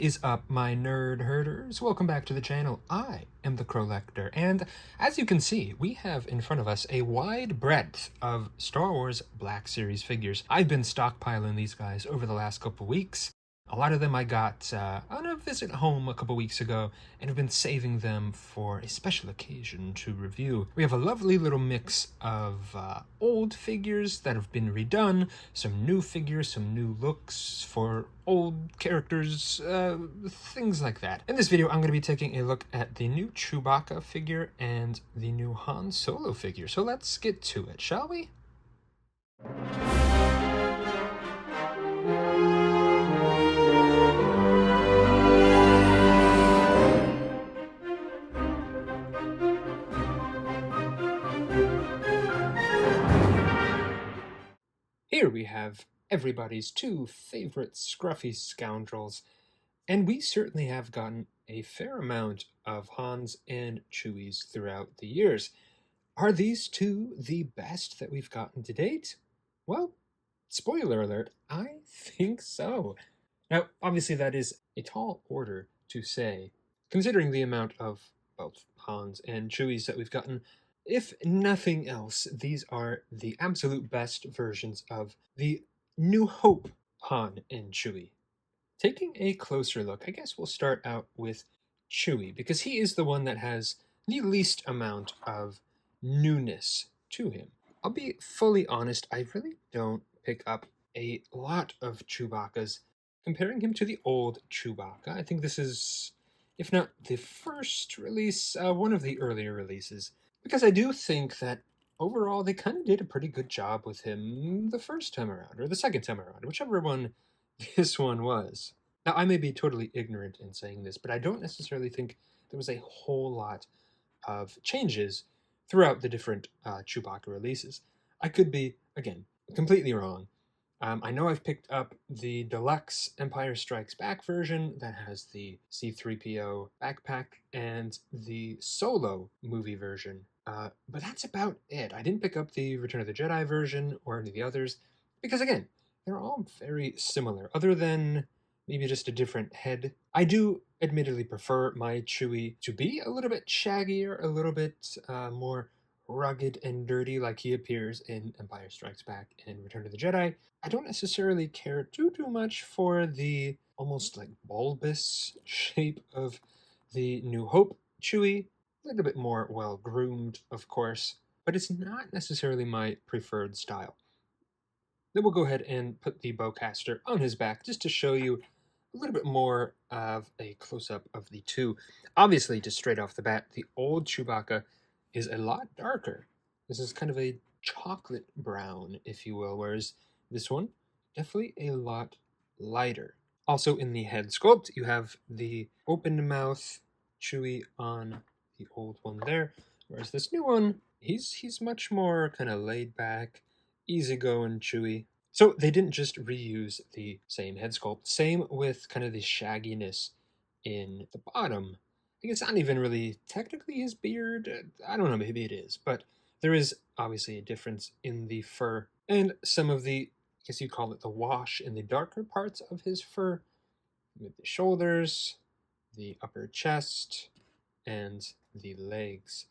Is up, my nerd herders? Welcome back to the channel. I am the Crowlector, and as you can see, we have in front of us a wide breadth of Star Wars Black Series figures. I've been stockpiling these guys over the last couple weeks. A lot of them I got on a visit home a couple weeks ago, and have been saving them for a special occasion to review. We have a lovely little mix of old figures that have been redone, some new figures, some new looks for old characters, things like that. In this video, I'm going to be taking a look at the new Chewbacca figure and the new Han Solo figure. So let's get to it, shall we? Here we have everybody's two favorite scruffy scoundrels, and we certainly have gotten a fair amount of Hans and Chewies throughout the years. Are these two the best that we've gotten to date? Well, spoiler alert, I think so. Now, obviously that is a tall order to say, considering the amount of both Hans and Chewies that we've gotten. If nothing else, these are the absolute best versions of the New Hope Han and Chewie. Taking a closer look, I guess we'll start out with Chewie, because he is the one that has the least amount of newness to him. I'll be fully honest, I really don't pick up a lot of Chewbacca's. Comparing him to the old Chewbacca, I think this is, if not the first release, one of the earlier releases. Because I do think that overall they kind of did a pretty good job with him the first time around, or the second time around, whichever one this one was. Now, I may be totally ignorant in saying this, but I don't necessarily think there was a whole lot of changes throughout the different Chewbacca releases. I could be, again, completely wrong. I know I've picked up the deluxe Empire Strikes Back version that has the C-3PO backpack and the Solo movie version, but that's about it. I didn't pick up the Return of the Jedi version or any of the others, because again, they're all very similar, other than maybe just a different head. I do admittedly prefer my Chewie to be a little bit shaggier, a little bit more rugged and dirty like he appears in Empire Strikes Back and Return of the Jedi. I don't necessarily care too much for the almost like bulbous shape of the New Hope Chewie. A little bit more well-groomed, of course, but it's not necessarily my preferred style. Then we'll go ahead and put the bowcaster on his back just to show you a little bit more of a close-up of the two. Obviously, just straight off the bat, the old Chewbacca is a lot darker. This is kind of a chocolate brown, if you will, whereas this one, definitely a lot lighter. Also in the head sculpt, you have the open mouth Chewie on the old one there, whereas this new one, he's much more kind of laid back, easygoing Chewie. So they didn't just reuse the same head sculpt. Same with kind of the shagginess in the bottom. I think it's not even really technically his beard. I don't know, maybe it is, but there is obviously a difference in the fur and some of the, I guess you'd call it the wash in the darker parts of his fur, with the shoulders, the upper chest, and the legs.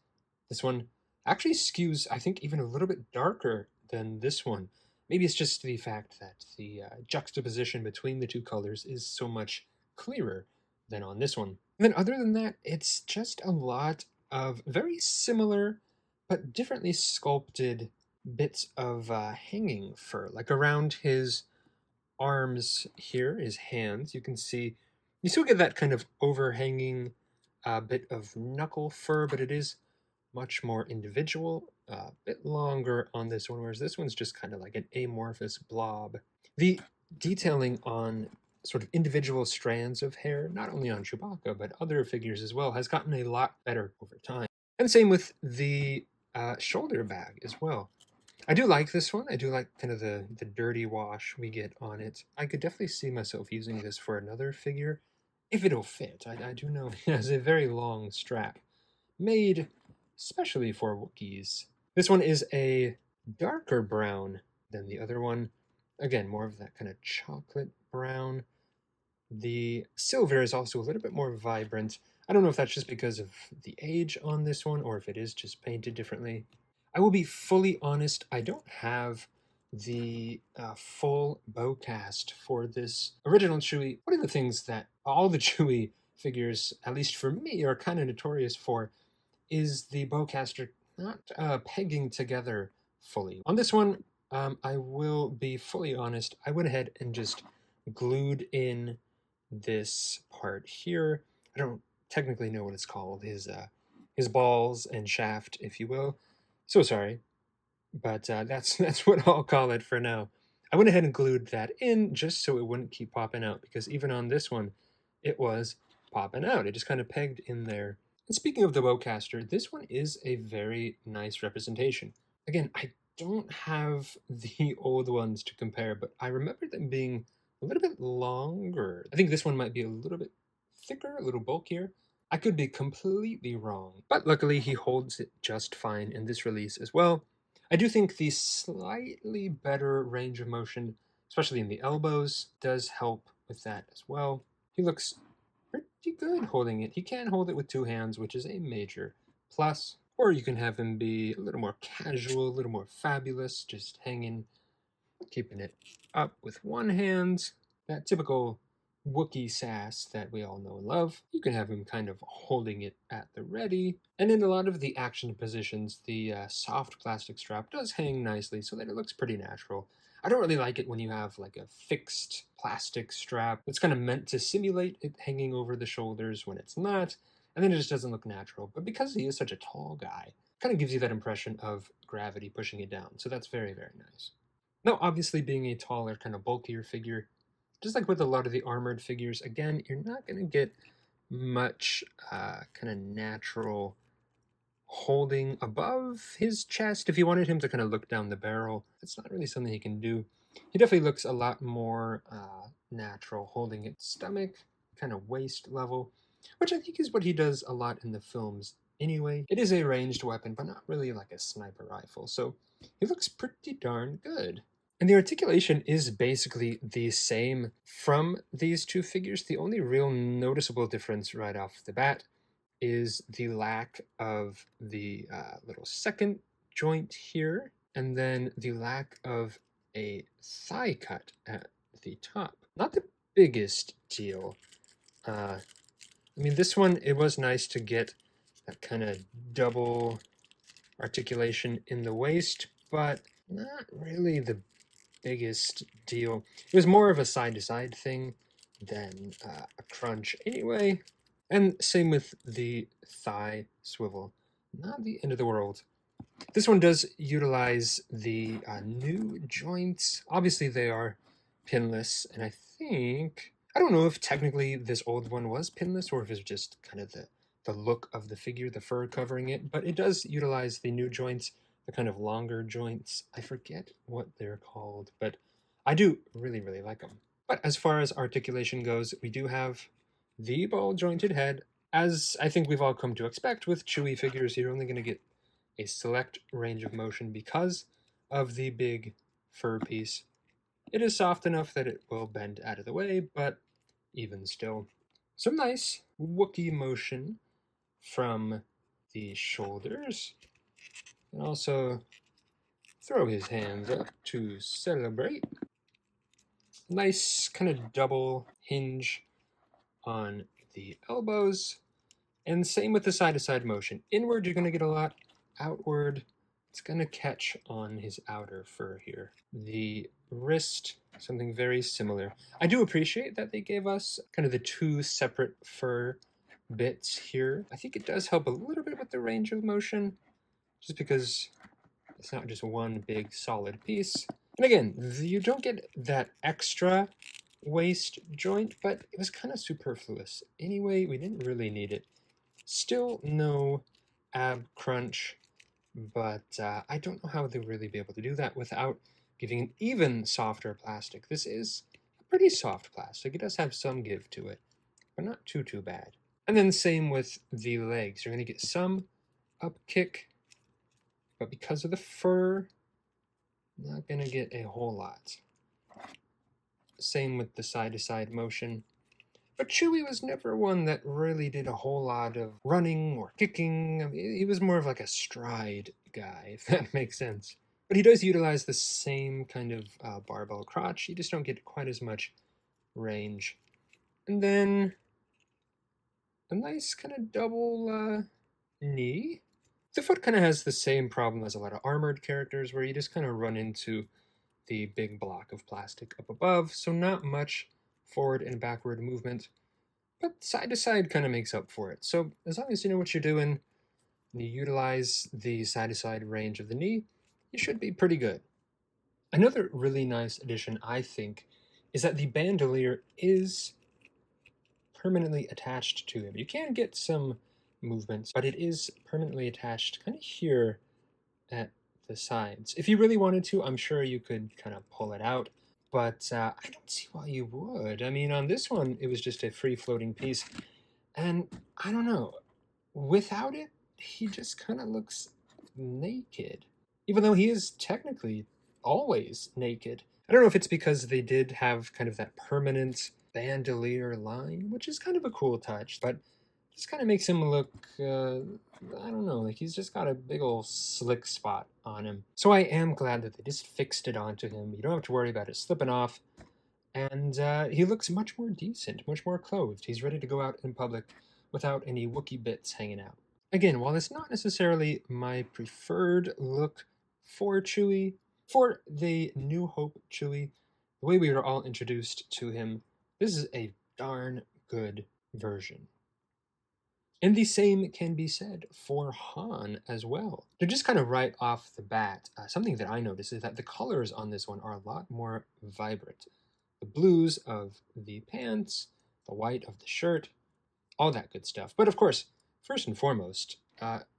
This one actually skews, I think, even a little bit darker than this one. Maybe it's just the fact that the juxtaposition between the two colors is so much clearer than on this one. And then other than that, it's just a lot of very similar but differently sculpted bits of hanging fur, like around his arms here, his hands. You can see, you still get that kind of overhanging bit of knuckle fur, but it is much more individual, a bit longer on this one, whereas this one's just kind of like an amorphous blob. The detailing on sort of individual strands of hair, not only on Chewbacca, but other figures as well, has gotten a lot better over time. And same with the shoulder bag as well. I do like this one. I do like kind of the dirty wash we get on it. I could definitely see myself using this for another figure, if it'll fit. I do know it has a very long strap, made especially for Wookiees. This one is a darker brown than the other one. Again, more of that kind of chocolate brown. The silver is also a little bit more vibrant. I don't know if that's just because of the age on this one or if it is just painted differently. I will be fully honest, I don't have the full bowcast for this original Chewie. One of the things that all the Chewie figures, at least for me, are kind of notorious for is the bowcaster not pegging together fully. On this one, I will be fully honest, I went ahead and just glued in this part here. I don't technically know what it's called, his balls and shaft, if you will. So sorry, but that's what I'll call it for now. I went ahead and glued that in just so it wouldn't keep popping out, because even on this one, it was popping out. It just kind of pegged in there. And speaking of the bowcaster, this one is a very nice representation. Again, I don't have the old ones to compare, but I remember them being a little bit longer. I think this one might be a little bit thicker, a little bulkier. I could be completely wrong, but luckily he holds it just fine in this release as well. I do think the slightly better range of motion, especially in the elbows, does help with that as well. He looks pretty good holding it. He can hold it with two hands, which is a major plus. Or you can have him be a little more casual, a little more fabulous, just hanging, keeping it up with one hand. That typical Wookiee sass that we all know and love. You can have him kind of holding it at the ready. And in a lot of the action positions, the soft plastic strap does hang nicely so that it looks pretty natural. I don't really like it when you have like a fixed plastic strap that's kind of meant to simulate it hanging over the shoulders when it's not, and then it just doesn't look natural. But because he is such a tall guy, it kind of gives you that impression of gravity pushing it down. So that's very, very nice. Now, obviously, being a taller, kind of bulkier figure, just like with a lot of the armored figures, again, you're not going to get much kind of natural holding above his chest. If you wanted him to kind of look down the barrel, it's not really something he can do. He definitely looks a lot more natural holding its stomach, kind of waist level, which I think is what he does a lot in the films anyway. It is a ranged weapon, but not really like a sniper rifle, so he looks pretty darn good. And the articulation is basically the same from these two figures. The only real noticeable difference right off the bat is the lack of the little second joint here, and then the lack of a thigh cut at the top. Not the biggest deal. I mean, this one, it was nice to get that kind of double articulation in the waist, but not really the biggest deal. It was more of a side-to-side thing than a crunch anyway. And same with the thigh swivel. Not the end of the world. This one does utilize the new joints. Obviously, they are pinless, and I don't know if technically this old one was pinless or if it's just kind of the look of the figure, the fur covering it, but it does utilize the new joints, the kind of longer joints. I forget what they're called, but I do really, really like them. But as far as articulation goes, we do have the ball-jointed head. As I think we've all come to expect with Chewie figures, you're only going to get a select range of motion because of the big fur piece. It is soft enough that it will bend out of the way, but even still. Some nice Wookiee motion from the shoulders. And also throw his hands up to celebrate. Nice kind of double hinge on the elbows. And same with the side-to-side motion. Inward, you're going to get a lot. Outward, it's going to catch on his outer fur here. The wrist, something very similar. I do appreciate that they gave us kind of the two separate fur bits here. I think it does help a little bit with the range of motion, just because it's not just one big solid piece. And again, you don't get that extra waist joint, but it was kind of superfluous. Anyway, we didn't really need it. Still no ab crunch, but I don't know how they'll really be able to do that without giving an even softer plastic. This is a pretty soft plastic. It does have some give to it, but not too bad. And then same with the legs. You're going to get some up kick, but because of the fur, not going to get a whole lot. Same with the side-to-side motion. But Chewie was never one that really did a whole lot of running or kicking. I mean, he was more of like a stride guy, if that makes sense. But he does utilize the same kind of barbell crotch. You just don't get quite as much range. And then a nice kind of double knee. The foot kind of has the same problem as a lot of armored characters, where you just kind of run into the big block of plastic up above, so not much forward and backward movement, but side to side kind of makes up for it. So as long as you know what you're doing and you utilize the side to side range of the knee, you should be pretty good. Another really nice addition, I think, is that the bandolier is permanently attached to him. You can get some movements, but it is permanently attached kind of here at the sides. If you really wanted to, I'm sure you could kind of pull it out, but I don't see why you would. I mean, on this one, it was just a free floating piece, and I don't know, without it, he just kind of looks naked, even though he is technically always naked. I don't know if it's because they did have kind of that permanent bandolier line, which is kind of a cool touch, but just kind of makes him look, I don't know, like he's just got a big old slick spot on him. So I am glad that they just fixed it onto him. You don't have to worry about it slipping off. And he looks much more decent, much more clothed. He's ready to go out in public without any Wookiee bits hanging out. Again, while it's not necessarily my preferred look for Chewie, for the New Hope Chewie, the way we were all introduced to him, this is a darn good version. And the same can be said for Han as well. To just kind of right off the bat, something that I noticed is that the colors on this one are a lot more vibrant. The blues of the pants, the white of the shirt, all that good stuff. But of course, first and foremost,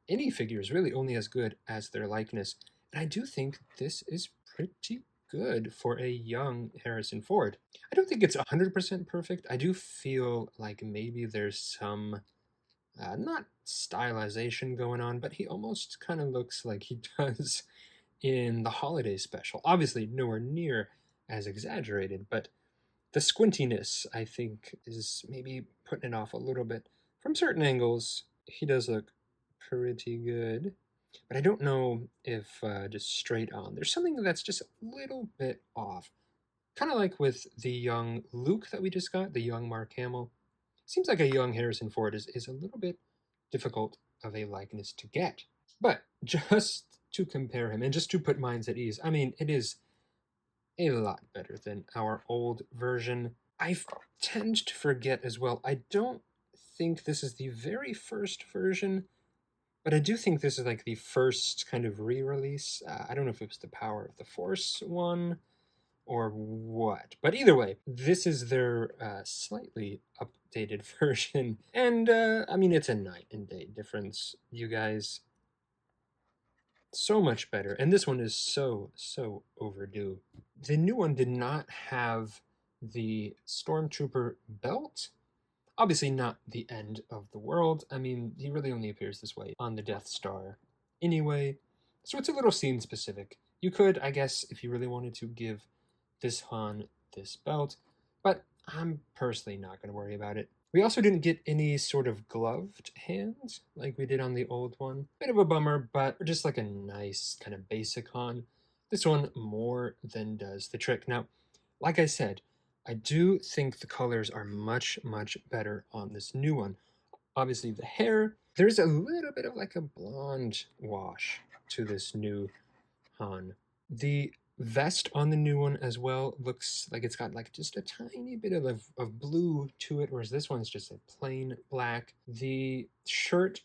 any figure is really only as good as their likeness. And I do think this is pretty good for a young Harrison Ford. I don't think it's 100% perfect. I do feel like maybe there's some not stylization going on, but he almost kind of looks like he does in the holiday special. Obviously, nowhere near as exaggerated, but the squintiness, I think, is maybe putting it off a little bit. From certain angles, he does look pretty good, but I don't know if just straight on. There's something that's just a little bit off. Kind of like with the young Luke that we just got, the young Mark Hamill. Seems like a young Harrison Ford is a little bit difficult of a likeness to get. But just to compare him and just to put minds at ease, I mean, it is a lot better than our old version. I tend to forget as well, I don't think this is the very first version, but I do think this is like the first kind of re-release. I don't know if it was the Power of the Force one or what. But either way, this is their slightly updated version. And I mean, it's a night and day difference, you guys. So much better. And this one is so overdue. The new one did not have the Stormtrooper belt. Obviously, not the end of the world. I mean, he really only appears this way on the Death Star anyway. So it's a little scene specific. You could, I guess, if you really wanted to, give this Han this belt, but I'm personally not going to worry about it. We also didn't get any sort of gloved hands like we did on the old one. Bit of a bummer, but just like a nice kind of basic Han. This one more than does the trick. Now, like I said, I do think the colors are much better on this new one. Obviously the hair, there's a little bit of like a blonde wash to this new Han. The vest on the new one as well looks like it's got like just a tiny bit of blue to it, whereas this one's just a plain black. The shirt,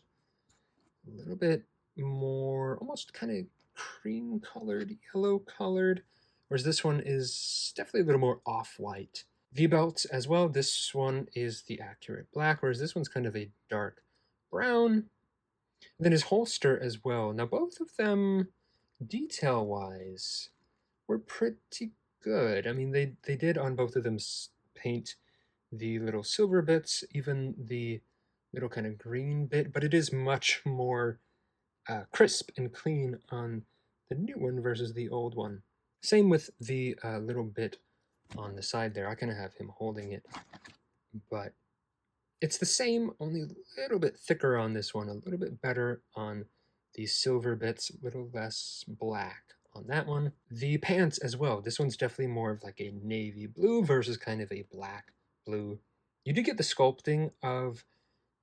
a little bit more almost kind of cream colored, yellow colored, whereas this one is definitely a little more off-white. The belt as well, this one is the accurate black, whereas this one's kind of a dark brown. And then his holster as well. Now both of them, detail-wise, were pretty good. I mean, they did on both of them paint the little silver bits, even the little kind of green bit, but it is much more crisp and clean on the new one versus the old one. Same with the little bit on the side there. I kind of have him holding it, but It's the same, only a little bit thicker on this one, a little bit better on the silver bits, a little less black on that one. The pants as well. This one's definitely more of like a navy blue versus kind of a black blue. You do get the sculpting of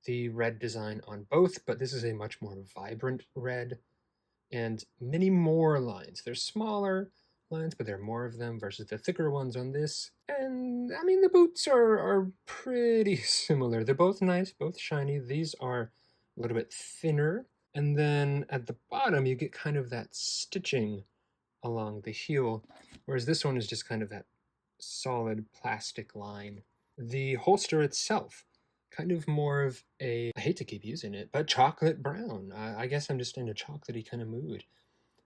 the red design on both, but this is a much more vibrant red and many more lines. They're smaller lines, but there are more of them versus the thicker ones on this. And I mean, the boots are pretty similar. They're both nice, both shiny. These are a little bit thinner. And then at the bottom, you get kind of that stitching along the heel, whereas this one is just kind of that solid plastic line. The holster itself, kind of more of a, I hate to keep using it, but chocolate brown. I guess I'm just in a chocolatey kind of mood.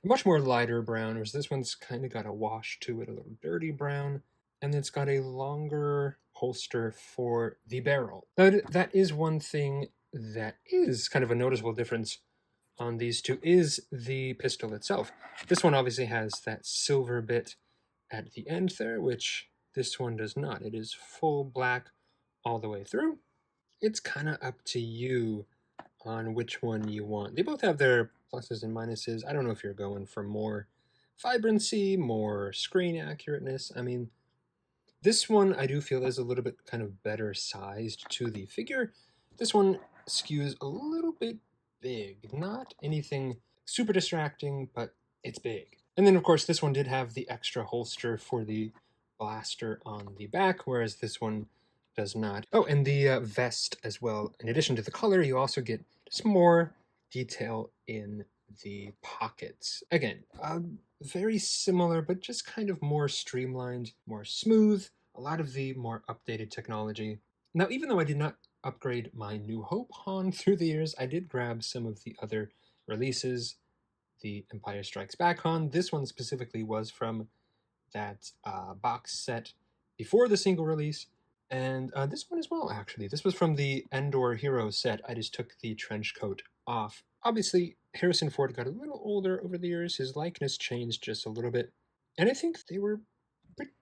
Much more lighter brown, whereas this one's kind of got a wash to it, a little dirty brown. And it's got a longer holster for the barrel. That is one thing that is kind of a noticeable difference on these two, is the pistol itself. This one obviously has that silver bit at the end there, which this one does not. It is full black all the way through. It's kind of up to you on which one you want. They both have their pluses and minuses. I don't know if you're going for more vibrancy, more screen accurateness. I mean, this one I do feel is a little bit kind of better sized to the figure. This one skews a little bit big. Not anything super distracting, but it's big. And then of course this one did have the extra holster for the blaster on the back, whereas this one does not. Oh, and the vest as well. In addition to the color, you also get just more detail in the pockets. Again, very similar, but just kind of more streamlined, more smooth, a lot of the more updated technology. Now, even though I did not upgrade my New Hope Han through the years, I did grab some of the other releases. The Empire Strikes Back Han, this one specifically was from that box set before the single release. And this one as well, actually. This was from the Endor Hero set. I just took the trench coat off. Obviously, Harrison Ford got a little older over the years. His likeness changed just a little bit. And I think they were pretty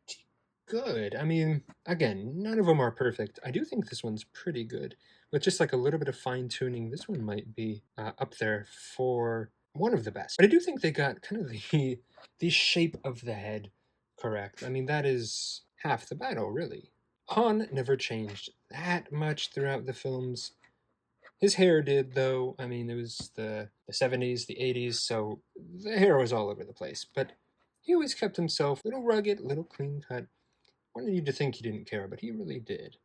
good. I mean, again, none of them are perfect. I do think this one's pretty good. With just like a little bit of fine-tuning, this one might be up there for one of the best. But I do think they got kind of the shape of the head correct. I mean, that is half the battle, really. Han never changed that much throughout the films. His hair did, though. I mean, it was the 70s, the 80s, so the hair was all over the place. But he always kept himself a little rugged, a little clean cut. Wanted you to think he didn't care, but he really did.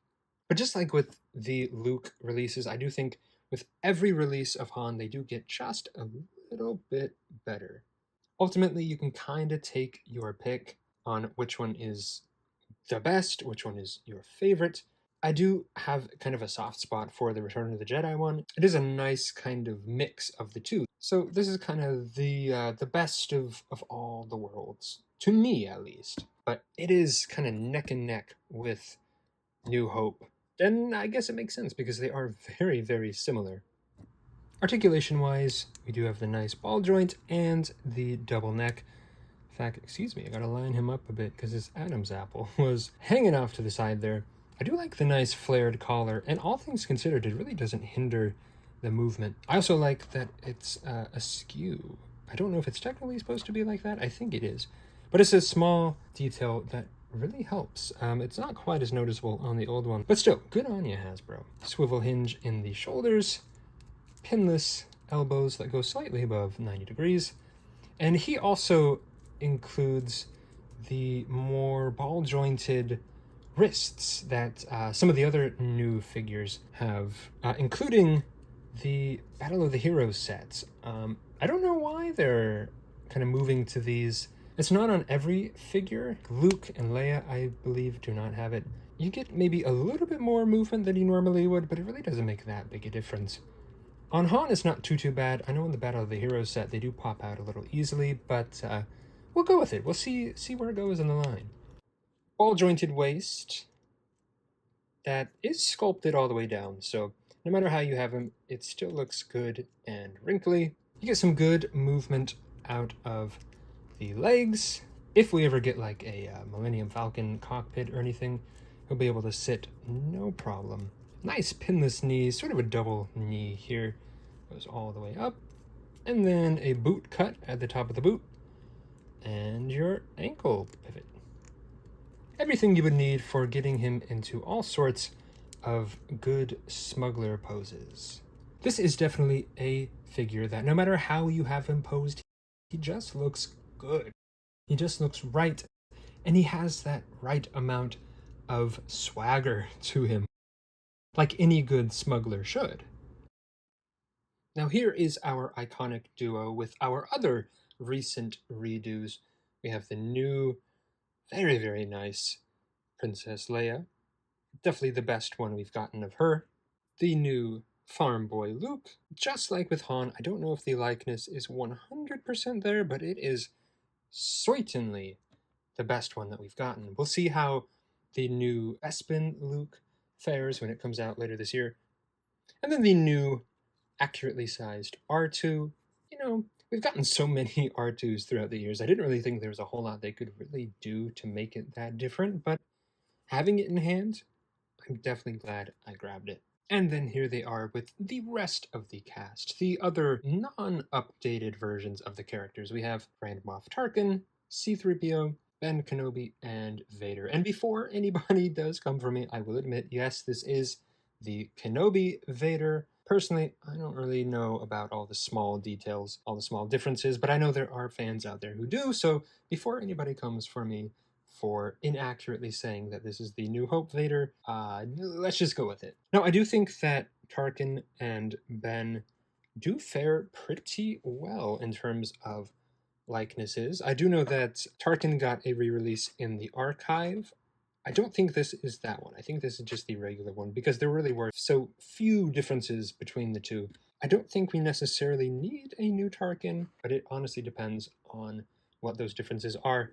But just like with the Luke releases, I do think with every release of Han, they do get just a little bit better. Ultimately, you can kind of take your pick on which one is the best, which one is your favorite. I do have kind of a soft spot for the Return of the Jedi one. It is a nice kind of mix of the two. So this is kind of the best of all the worlds, to me at least. But it is kind of neck and neck with New Hope. Then I guess it makes sense because they are very, very similar. Articulation-wise, we do have the nice ball joint and the double neck. In fact, excuse me, I gotta line him up a bit because his Adam's apple was hanging off to the side there. I do like the nice flared collar, and all things considered, it really doesn't hinder the movement. I also like that it's askew. I don't know if it's technically supposed to be like that. I think it is. But it's a small detail that really helps. It's not quite as noticeable on the old one, but still, good on you, Hasbro. Swivel hinge in the shoulders, pinless elbows that go slightly above 90 degrees, and he also includes the more ball-jointed wrists that some of the other new figures have, including the Battle of the Heroes sets. I don't know why they're kind of moving to these. It's not on every figure. Luke and Leia, I believe, do not have it. You get maybe a little bit more movement than you normally would, but it really doesn't make that big a difference. On Han, it's not too bad. I know in the Battle of the Heroes set, they do pop out a little easily, but we'll go with it. We'll see where it goes in the line. Ball-jointed waist that is sculpted all the way down, so no matter how you have him, it still looks good and wrinkly. You get some good movement out of the legs. If we ever get like a Millennium Falcon cockpit or anything, he'll be able to sit no problem Nice pinless knee, sort of a double knee here. Goes all the way up. And then a boot cut at the top of the boot. And your ankle pivot. Everything you would need for getting him into all sorts of good smuggler poses. This is definitely a figure that no matter how you have him posed, he just looks good. He just looks right, and he has that right amount of swagger to him, like any good smuggler should. Now here is our iconic duo with our other recent redos. We have the new, very, very nice Princess Leia, definitely the best one we've gotten of her. The new farm boy Luke, just like with Han, I don't know if the likeness is 100% there, but it is certainly the best one that we've gotten. We'll see how the new Bespin Luke fares when it comes out later this year. And then the new accurately sized R2. You know, we've gotten so many R2s throughout the years. I didn't really think there was a whole lot they could really do to make it that different, but having it in hand, I'm definitely glad I grabbed it. And then here they are with the rest of the cast, the other non-updated versions of the characters. We have Grand Moff Tarkin, C-3PO, Ben Kenobi, and Vader. And before anybody does come for me, I will admit, yes, this is the Kenobi Vader. Personally, I don't really know about all the small details, all the small differences, but I know there are fans out there who do, so before anybody comes for me for inaccurately saying that this is the New Hope Vader, let's just go with it. Now, I do think that Tarkin and Ben do fare pretty well in terms of likenesses. I do know that Tarkin got a re-release in the archive. I don't think this is that one. I think this is just the regular one because there really were so few differences between the two. I don't think we necessarily need a new Tarkin, but it honestly depends on what those differences are.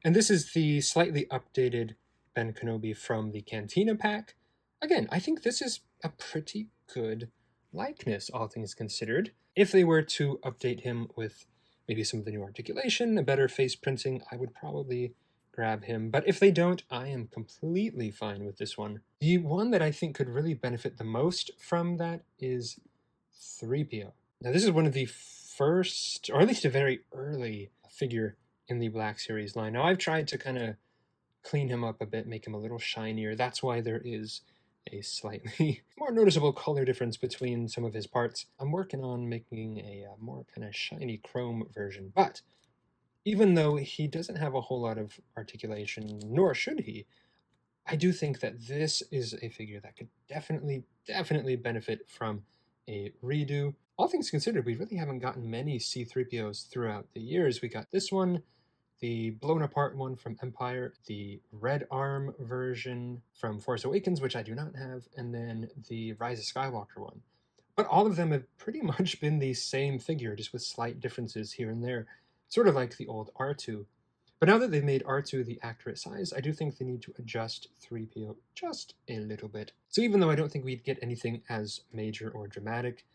And this is the slightly updated Ben Kenobi from the Cantina pack. Again, I think this is a pretty good likeness, all things considered. If they were to update him with maybe some of the new articulation, a better face printing, I would probably grab him. But if they don't, I am completely fine with this one. The one that I think could really benefit the most from that is 3PO. Now, this is one of the first, or at least a very early figure in the Black Series line. Now, I've tried to kind of clean him up a bit, make him a little shinier. That's why there is a slightly more noticeable color difference between some of his parts. I'm working on making a more kind of shiny chrome version, but even though he doesn't have a whole lot of articulation, nor should he, I do think that this is a figure that could definitely benefit from a redo. All things considered, we really haven't gotten many C-3POs throughout the years. We got this one, the blown apart one from Empire, the Red Arm version from Force Awakens, which I do not have, and then the Rise of Skywalker one. But all of them have pretty much been the same figure, just with slight differences here and there, sort of like the old R2. But now that they've made R2 the accurate size, I do think they need to adjust 3PO just a little bit. So even though I don't think we'd get anything as major or dramatic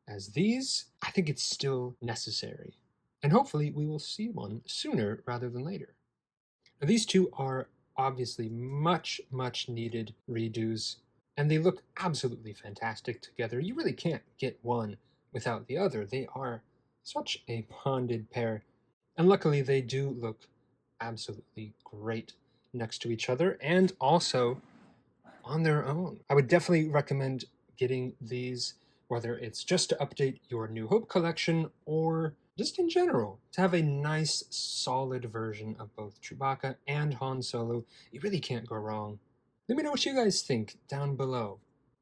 as these, I think it's still necessary. And hopefully we will see one sooner rather than later. Now, these two are obviously much needed redos, and they look absolutely fantastic together. You really can't get one without the other. They are such a bonded pair, and luckily they do look absolutely great next to each other and also on their own. I would definitely recommend getting these, whether it's just to update your New Hope collection or just in general, to have a nice, solid version of both Chewbacca and Han Solo. You really can't go wrong. Let me know what you guys think down below.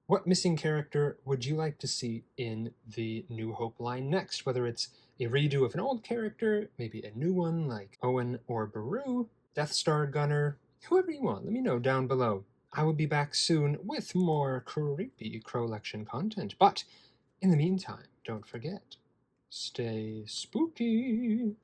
What missing character would you like to see in the New Hope line next? Whether it's a redo of an old character, maybe a new one like Owen or Beru, Death Star Gunner, whoever you want, let me know down below. I will be back soon with more creepy Crowlection content, but in the meantime, don't forget, stay spooky.